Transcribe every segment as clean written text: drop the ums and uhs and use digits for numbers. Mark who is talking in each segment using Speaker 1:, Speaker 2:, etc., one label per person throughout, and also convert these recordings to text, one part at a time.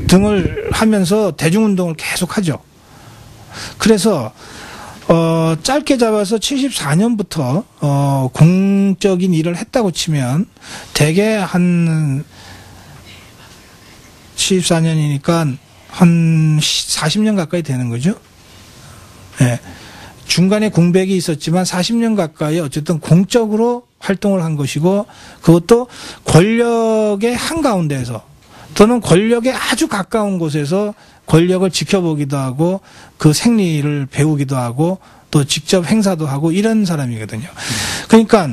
Speaker 1: 등을 하면서 대중운동을 계속하죠. 그래서 짧게 잡아서 74년부터 공적인 일을 했다고 치면 대개 한 74년이니까 한 40년 가까이 되는 거죠. 예. 중간에 공백이 있었지만 40년 가까이 어쨌든 공적으로 활동을 한 것이고, 그것도 권력의 한가운데에서 또는 권력에 아주 가까운 곳에서 권력을 지켜보기도 하고 그 생리를 배우기도 하고 또 직접 행사도 하고 이런 사람이거든요. 그러니까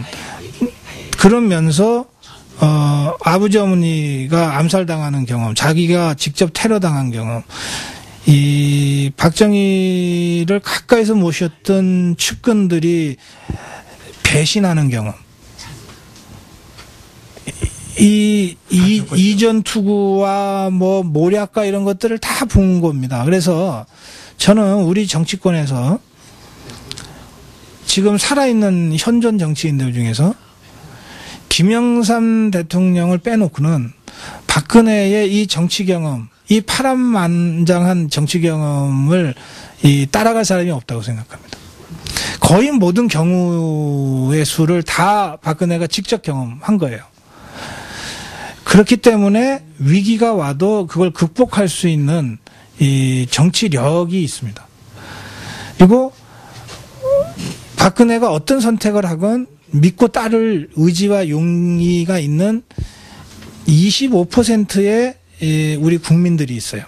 Speaker 1: 그러면서 아버지 어머니가 암살당하는 경험, 자기가 직접 테러당한 경험, 이 박정희를 가까이서 모셨던 측근들이 배신하는 경험, 이전 투구와 뭐 모략과 이런 것들을 다 본 겁니다. 그래서 저는 우리 정치권에서 지금 살아있는 현존 정치인들 중에서 김영삼 대통령을 빼놓고는 박근혜의 이 정치 경험, 이 파란만장한 정치 경험을 따라갈 사람이 없다고 생각합니다. 거의 모든 경우의 수를 다 박근혜가 직접 경험한 거예요. 그렇기 때문에 위기가 와도 그걸 극복할 수 있는 이 정치력이 있습니다. 그리고 박근혜가 어떤 선택을 하건 믿고 따를 의지와 용의가 있는 25%의 우리 국민들이 있어요.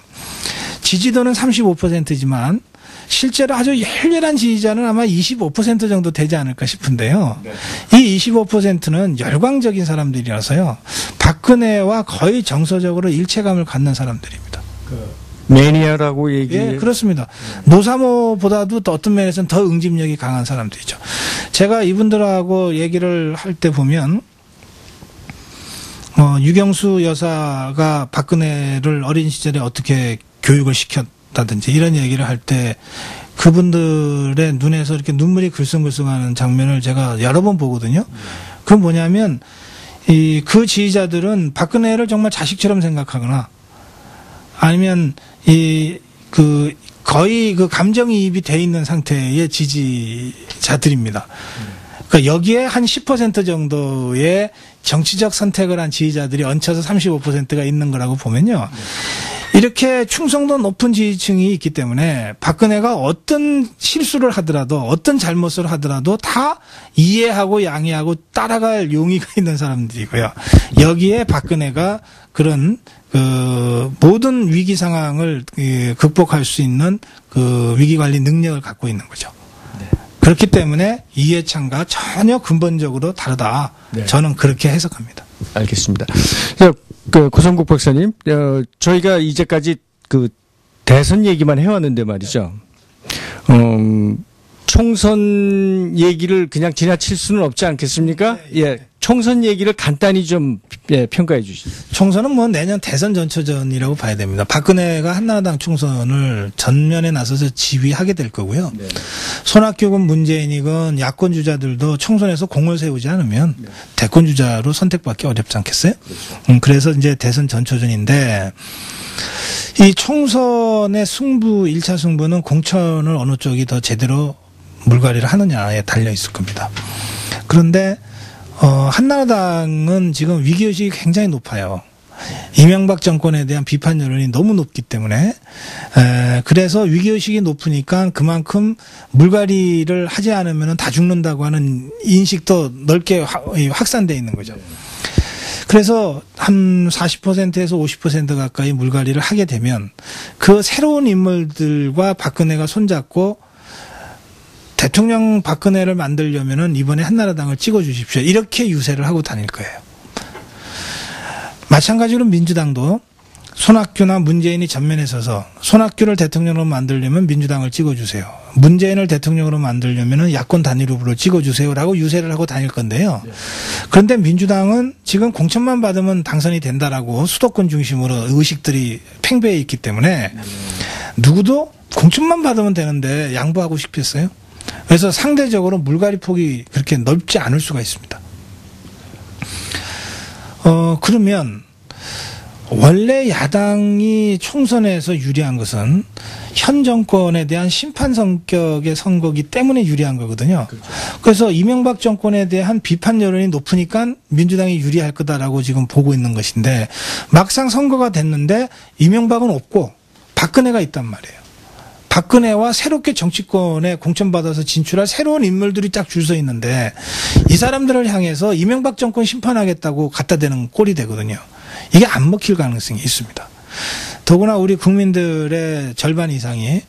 Speaker 1: 지지도는 35%지만 실제로 아주 열렬한 지지자는 아마 25% 정도 되지 않을까 싶은데요. 네. 이 25%는 열광적인 사람들이라서요. 박근혜와 거의 정서적으로 일체감을 갖는 사람들입니다.
Speaker 2: 매니아라고 얘기해요?
Speaker 1: 예, 그렇습니다. 노사모보다도 또 어떤 면에서는 더 응집력이 강한 사람들이죠. 제가 이분들하고 얘기를 할 때 보면 유경수 여사가 박근혜를 어린 시절에 어떻게 교육을 시켰다든지 이런 얘기를 할 때 그분들의 눈에서 이렇게 눈물이 글썽글썽하는 장면을 제가 여러 번 보거든요. 그건 뭐냐면 그 지지자들은 박근혜를 정말 자식처럼 생각하거나 아니면 거의 그 감정이입이 돼 있는 상태의 지지자들입니다. 그러니까 여기에 한 10% 정도의 정치적 선택을 한 지지자들이 얹혀서 35%가 있는 거라고 보면요. 이렇게 충성도 높은 지지층이 있기 때문에 박근혜가 어떤 실수를 하더라도 어떤 잘못을 하더라도 다 이해하고 양해하고 따라갈 용의가 있는 사람들이고요. 여기에 박근혜가 그런 모든 위기 상황을 극복할 수 있는 그 위기 관리 능력을 갖고 있는 거죠. 네. 그렇기 때문에 이해찬과 전혀 근본적으로 다르다. 네. 저는 그렇게 해석합니다.
Speaker 2: 알겠습니다. 고성국 박사님, 저희가 이제까지 그 대선 얘기만 해왔는데 말이죠. 총선 얘기를 그냥 지나칠 수는 없지 않겠습니까? 네. 예. 총선 얘기를 간단히 좀 평가해 주시죠.
Speaker 1: 총선은 뭐 내년 대선 전초전이라고 봐야 됩니다. 박근혜가 한나라당 총선을 전면에 나서서 지휘하게 될 거고요. 네. 손학규건 문재인이건 야권 주자들도 총선에서 공을 세우지 않으면 네. 대권 주자로 선택받기 어렵지 않겠어요? 그렇죠. 그래서 이제 대선 전초전인데 이 총선의 승부, 1차 승부는 공천을 어느 쪽이 더 제대로 물갈이를 하느냐에 달려 있을 겁니다. 그런데 한나라당은 지금 위기의식이 굉장히 높아요. 이명박 정권에 대한 비판 여론이 너무 높기 때문에 그래서 위기의식이 높으니까 그만큼 물갈이를 하지 않으면 다 죽는다고 하는 인식도 넓게 확산되어 있는 거죠. 그래서 한 40%에서 50% 가까이 물갈이를 하게 되면 그 새로운 인물들과 박근혜가 손잡고 대통령 박근혜를 만들려면은 이번에 한나라당을 찍어주십시오. 이렇게 유세를 하고 다닐 거예요. 마찬가지로 민주당도 손학규나 문재인이 전면에 서서 손학규를 대통령으로 만들려면 민주당을 찍어주세요. 문재인을 대통령으로 만들려면은 야권 단일 후보를 찍어주세요라고 유세를 하고 다닐 건데요. 그런데 민주당은 지금 공천만 받으면 당선이 된다라고 수도권 중심으로 의식들이 팽배해 있기 때문에 누구도 공천만 받으면 되는데 양보하고 싶겠어요? 그래서 상대적으로 물갈이 폭이 그렇게 넓지 않을 수가 있습니다. 그러면 원래 야당이 총선에서 유리한 것은 현 정권에 대한 심판 성격의 선거기 때문에 유리한 거거든요. 그래서 이명박 정권에 대한 비판 여론이 높으니까 민주당이 유리할 거다라고 지금 보고 있는 것인데 막상 선거가 됐는데 이명박은 없고 박근혜가 있단 말이에요. 박근혜와 새롭게 정치권에 공천받아서 진출할 새로운 인물들이 딱 줄 서 있는데 이 사람들을 향해서 이명박 정권 심판하겠다고 갖다 대는 꼴이 되거든요. 이게 안 먹힐 가능성이 있습니다. 더구나 우리 국민들의 절반 이상이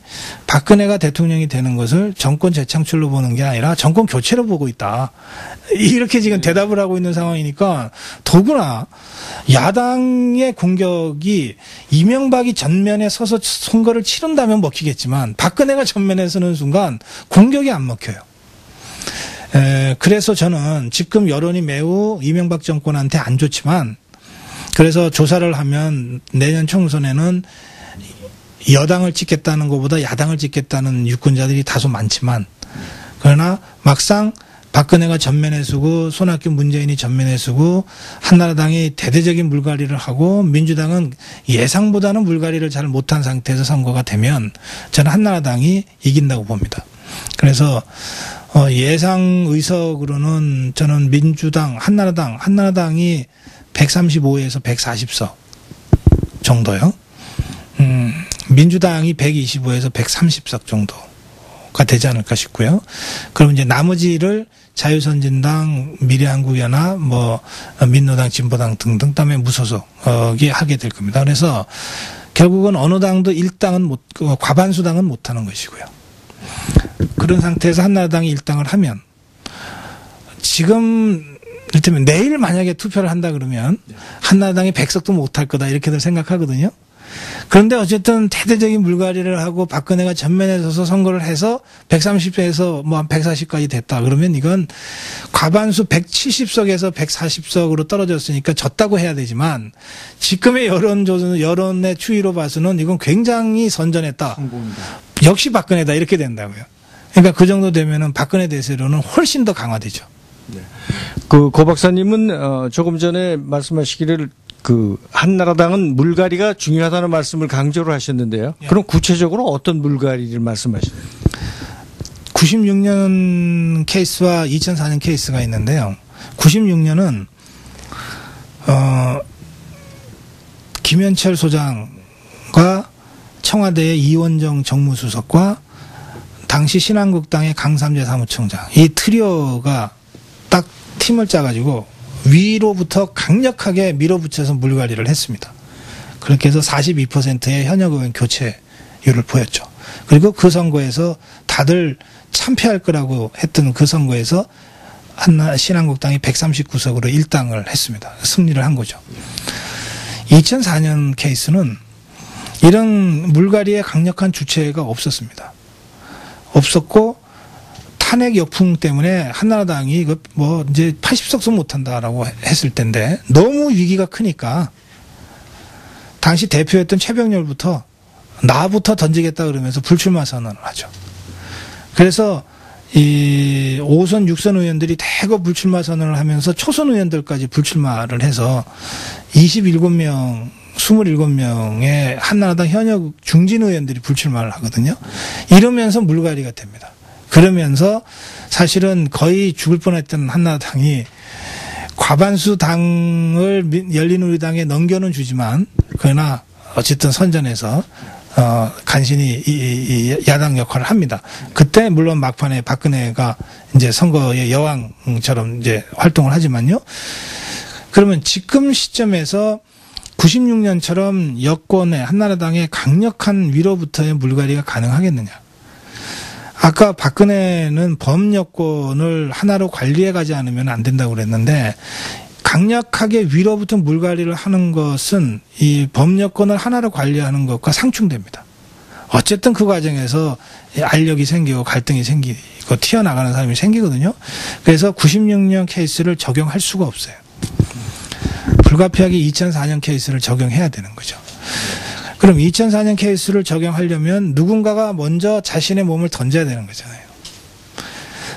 Speaker 1: 박근혜가 대통령이 되는 것을 정권 재창출로 보는 게 아니라 정권 교체로 보고 있다. 이렇게 지금 대답을 하고 있는 상황이니까 더구나 야당의 공격이 이명박이 전면에 서서 선거를 치른다면 먹히겠지만 박근혜가 전면에 서는 순간 공격이 안 먹혀요. 그래서 저는 지금 여론이 매우 이명박 정권한테 안 좋지만 그래서 조사를 하면 내년 총선에는 여당을 찍겠다는 것보다 야당을 찍겠다는 유권자들이 다소 많지만 그러나 막상 박근혜가 전면에 서고 손학규 문재인이 전면에 서고 한나라당이 대대적인 물갈이를 하고 민주당은 예상보다는 물갈이를 잘 못한 상태에서 선거가 되면 저는 한나라당이 이긴다고 봅니다. 그래서 예상 의석으로는 저는 민주당, 한나라당이 135에서 140석 정도요. 민주당이 125에서 130석 정도가 되지 않을까 싶고요. 그럼 이제 나머지를 자유선진당, 미래한국연합, 민노당, 진보당 등등, 그다음에 무소속이 하게 될 겁니다. 그래서 결국은 어느 당도 과반수당은 못 하는 것이고요. 그런 상태에서 한나라당이 일당을 하면 지금 이를테면 내일 만약에 투표를 한다 그러면 한나라당이 100석도 못할 거다 이렇게들 생각하거든요. 그런데 어쨌든 대대적인 물갈이를 하고 박근혜가 전면에 서서 선거를 해서 130에서 한 140까지 됐다. 그러면 이건 과반수 170석에서 140석으로 떨어졌으니까 졌다고 해야 되지만 지금의 여론의 추이로 봐서는 이건 굉장히 선전했다. 성공이다. 역시 박근혜다 이렇게 된다고요. 그러니까 그 정도 되면은 박근혜 대세로는 훨씬 더 강화되죠.
Speaker 2: 네. 고 박사님은 조금 전에 말씀하시기를 한나라당은 물갈이가 중요하다는 말씀을 강조를 하셨는데요. 예. 그럼 구체적으로 어떤 물갈이를 말씀하시나요?
Speaker 1: 96년 케이스와 2004년 케이스가 있는데요. 96년은 김현철 소장과 청와대의 이원정 정무수석과 당시 신한국당의 강삼재 사무총장 이 트리오가 딱 팀을 짜가지고 위로부터 강력하게 밀어붙여서 물갈이를 했습니다. 그렇게 해서 42%의 현역 의원 교체율을 보였죠. 그리고 그 선거에서 다들 참패할 거라고 했던 그 선거에서 신한국당이 139석으로 일당을 했습니다. 승리를 한 거죠. 2004년 케이스는 이런 물갈이의 강력한 주체가 없었습니다. 없었고 탄핵 역풍 때문에 한나라당이 이제 80석도 못한다라고 했을 텐데 너무 위기가 크니까 당시 대표였던 최병렬부터 나부터 던지겠다 그러면서 불출마 선언을 하죠. 그래서 이 5선 6선 의원들이 대거 불출마 선언을 하면서 초선 의원들까지 불출마를 해서 27명의 한나라당 현역 중진 의원들이 불출마를 하거든요. 이러면서 물갈이가 됩니다. 그러면서 사실은 거의 죽을 뻔했던 한나라당이 과반수 당을 열린우리당에 넘겨는 주지만 그러나 어쨌든 선전해서 간신히 이 야당 역할을 합니다. 그때 물론 막판에 박근혜가 이제 선거의 여왕처럼 이제 활동을 하지만요. 그러면 지금 시점에서 96년처럼 여권의 한나라당의 강력한 위로부터의 물갈이가 가능하겠느냐? 아까 박근혜는 범여권을 하나로 관리해 가지 않으면 안 된다고 그랬는데 강력하게 위로부터 물갈이를 하는 것은 이 범여권을 하나로 관리하는 것과 상충됩니다. 어쨌든 그 과정에서 알력이 생기고 갈등이 생기고 튀어나가는 사람이 생기거든요. 그래서 96년 케이스를 적용할 수가 없어요. 불가피하게 2004년 케이스를 적용해야 되는 거죠. 그럼 2004년 케이스를 적용하려면 누군가가 먼저 자신의 몸을 던져야 되는 거잖아요.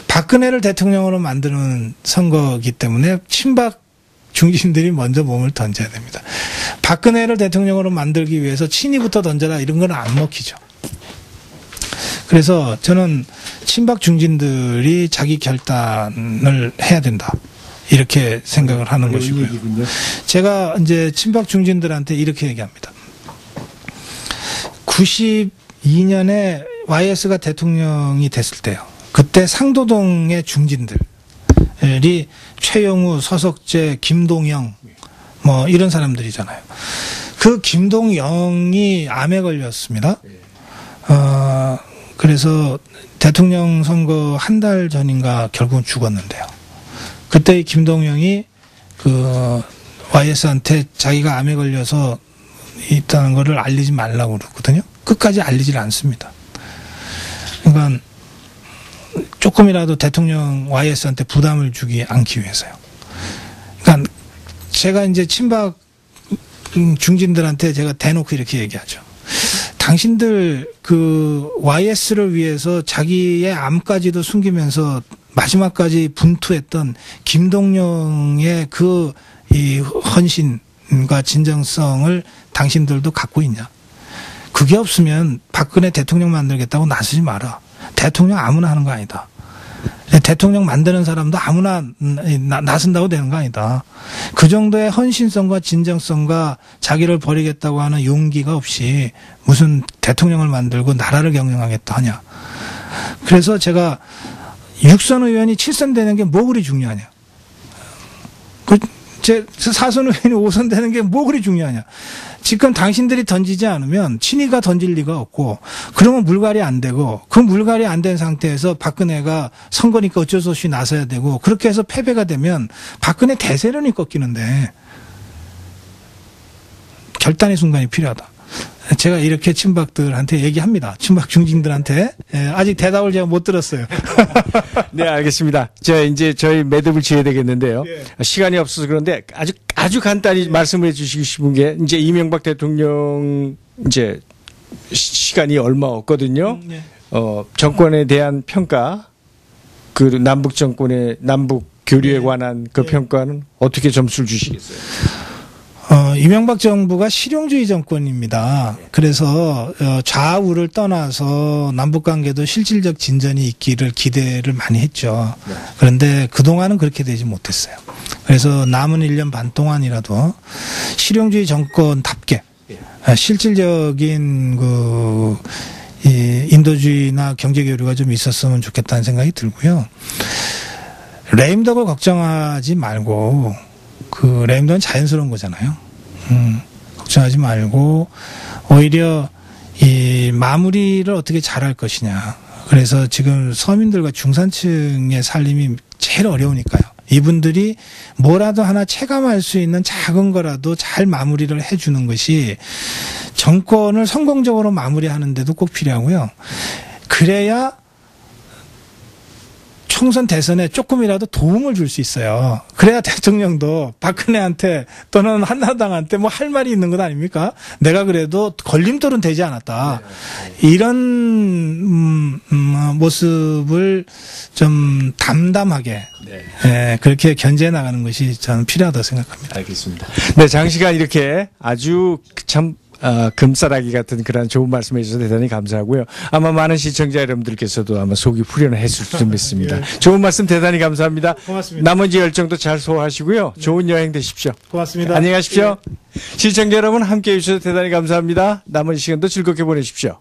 Speaker 1: 박근혜를 대통령으로 만드는 선거이기 때문에 친박 중진들이 먼저 몸을 던져야 됩니다. 박근혜를 대통령으로 만들기 위해서 친이부터 던져라 이런 건 안 먹히죠. 그래서 저는 친박 중진들이 자기 결단을 해야 된다. 이렇게 생각을 하는 것이고요. 제가 이제 친박 중진들한테 이렇게 얘기합니다. 92년에 YS가 대통령이 됐을 때요. 그때 상도동의 중진들이 최영우, 서석재, 김동영 뭐 이런 사람들이잖아요. 그 김동영이 암에 걸렸습니다. 그래서 대통령 선거 한 달 전인가 결국은 죽었는데요. 그때 김동영이 그 YS한테 자기가 암에 걸려서 있다는 거를 알리지 말라고 그러거든요. 끝까지 알리질 않습니다. 그러니까 조금이라도 대통령 YS한테 부담을 주지 않기 위해서요. 그러니까 제가 이제 친박 중진들한테 제가 대놓고 이렇게 얘기하죠. 당신들 그 YS를 위해서 자기의 암까지도 숨기면서 마지막까지 분투했던 김동영의 그 이 헌신과 진정성을 당신들도 갖고 있냐? 그게 없으면 박근혜 대통령 만들겠다고 나서지 마라. 대통령 아무나 하는 거 아니다. 대통령 만드는 사람도 아무나 나선다고 되는 거 아니다. 그 정도의 헌신성과 진정성과 자기를 버리겠다고 하는 용기가 없이 무슨 대통령을 만들고 나라를 경영하겠다 하냐. 그래서 제가 6선 의원이 7선 되는 게 뭐 그리 중요하냐. 제 4선 의원이 5선 되는 게 뭐 그리 중요하냐. 지금 당신들이 던지지 않으면 친이가 던질 리가 없고 그러면 물갈이 안 되고 그 물갈이 안 된 상태에서 박근혜가 선거니까 어쩔 수 없이 나서야 되고 그렇게 해서 패배가 되면 박근혜 대세론이 꺾이는데 결단의 순간이 필요하다. 제가 이렇게 친박들한테 얘기합니다. 친박 중진들한테. 아직 대답을 제가 못 들었어요.
Speaker 2: 네, 알겠습니다. 이제 저희 매듭을 지어야 되겠는데요.
Speaker 1: 예.
Speaker 2: 시간이 없어서 그런데 아주 간단히 말씀을 해주시고 싶은 게 이제 이명박 대통령 이제 시간이 얼마 없거든요.
Speaker 1: 예.
Speaker 2: 정권에 대한 평가, 그 남북 정권의 남북 교류에 관한 그 평가는 어떻게 점수를 주시겠어요?
Speaker 1: 이명박 정부가 실용주의 정권입니다. 그래서 좌우를 떠나서 남북관계도 실질적 진전이 있기를 기대를 많이 했죠. 그런데 그동안은 그렇게 되지 못했어요. 그래서 남은 1년 반 동안이라도 실용주의 정권답게 실질적인 이 인도주의나 경제교류가 좀 있었으면 좋겠다는 생각이 들고요. 레임덕을 걱정하지 말고 그 레임덕은 자연스러운 거잖아요. 걱정하지 말고 오히려 이 마무리를 어떻게 잘할 것이냐. 그래서 지금 서민들과 중산층의 살림이 제일 어려우니까요. 이분들이 뭐라도 하나 체감할 수 있는 작은 거라도 잘 마무리를 해주는 것이 정권을 성공적으로 마무리하는 데도 꼭 필요하고요. 그래야 총선 대선에 조금이라도 도움을 줄 수 있어요. 그래야 대통령도 박근혜한테 또는 한나라당한테 뭐 할 말이 있는 것 아닙니까? 내가 그래도 걸림돌은 되지 않았다. 이런 모습을 좀 담담하게 그렇게 견제해 나가는 것이 저는 필요하다고 생각합니다.
Speaker 2: 알겠습니다. 네, 장시간 이렇게 아주 참 금싸라기 같은 그런 좋은 말씀해 주셔서 대단히 감사하고요. 아마 많은 시청자 여러분들께서도 아마 속이 후련했을 줄 믿습니다.
Speaker 1: 예.
Speaker 2: 좋은 말씀 대단히 감사합니다.
Speaker 1: 고맙습니다.
Speaker 2: 나머지 열정도 잘 소화하시고요. 좋은 여행 되십시오.
Speaker 1: 고맙습니다.
Speaker 2: 안녕히 가십시오. 시청자 여러분 함께해 주셔서 대단히 감사합니다. 남은 시간도 즐겁게 보내십시오.